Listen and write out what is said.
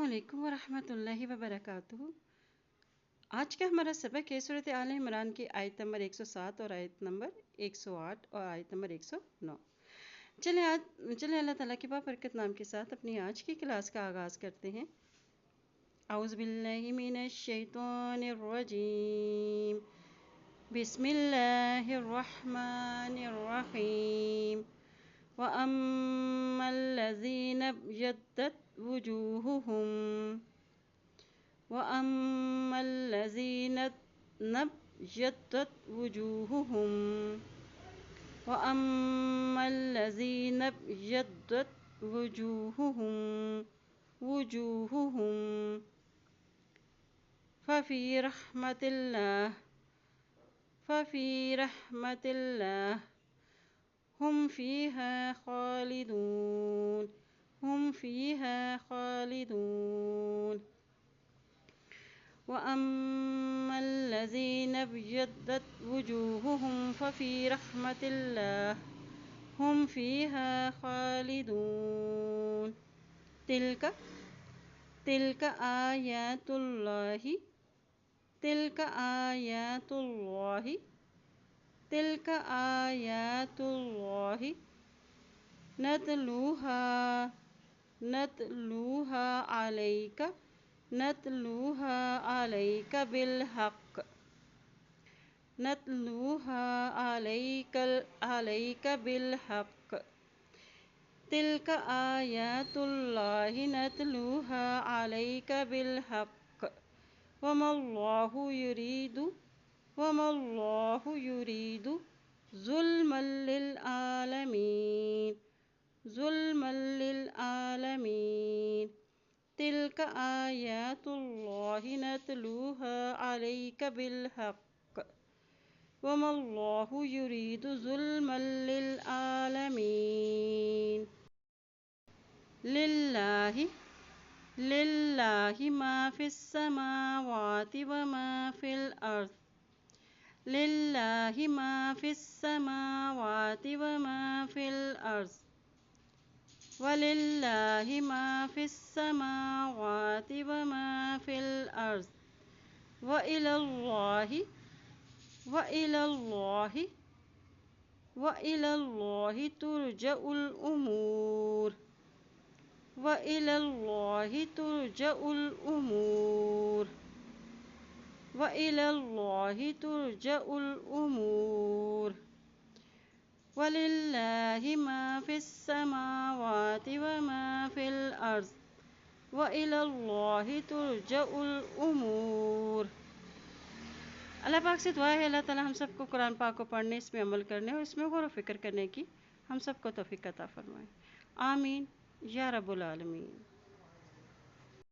अस्सलामुअलैकुम वरहमतुल्लाहि वबरकातुहू। आज का हमारा सबक है सूरत आल इमरान की आयत नंबर 107 और आयत नंबर 108 और आयत नंबर 109। चले अल्लाह ताला के बाबरकत नाम के साथ अपनी आज की क्लास का आगाज़ करते हैं। औज़ु बिल्लाहि मिनश शैतानिर रजीम, बिस्मिल्लाहिर रहमानिर रहीम। व अम्मल लज़ीना यद्दत वुजूहुहुम व अम्मल लज़ीना नब्यद्दत वुजूहुहुम व अम्मल लज़ीना नब्यद्दत वुजूहुहुम फफ़ी रहमतिल्लाह हुम फ़ीहा ख़ालिदून व अम्मल लज़ीना नब्यद्दत वुजूहुहुम फ़फ़ी रहमतिल्लाह हुम फ़ीहा ख़ालिदून। तिल्क आयातुल्लाहि नतलूहा अलैका बिलहक़। तिल्क आयातुल्लाहि नतलूहा अलैका बिलहक़ वमल्लाहु युरीदु ज़ुल्मन लिल आलमीन। तिल्क आयातुल्लाहि नतलूहा अलैका बिलहक़ वमल्लाहु युरीदु ज़ुल्मन लिल आलमीन। लिल्लाहि मा फ़िस समावाति व मा फ़िल अर्ज़। लिल्लाहि मा फ़िस समावाति व मा फ़िल अर्ज़ वलिल्लाहि मा फ़िस समावाति व मा फ़िल अर्ज़ व इलल्लाहि तुरजउल उमूर। वलिल्लाहि मा फ़िस समावाति व मा फ़िल अर्ज़ व इलल्लाहि तुरजउल उमूर। अल्लाह पाक से दुआ है अल्लाह ताला हम सबको कुरान पाक को पढ़ने, इसमें अमल करने और इसमें गौर व फिक्र करने की हम सबको तौफीक अता फरमाए। आमीन या रब्बुल आलमीन।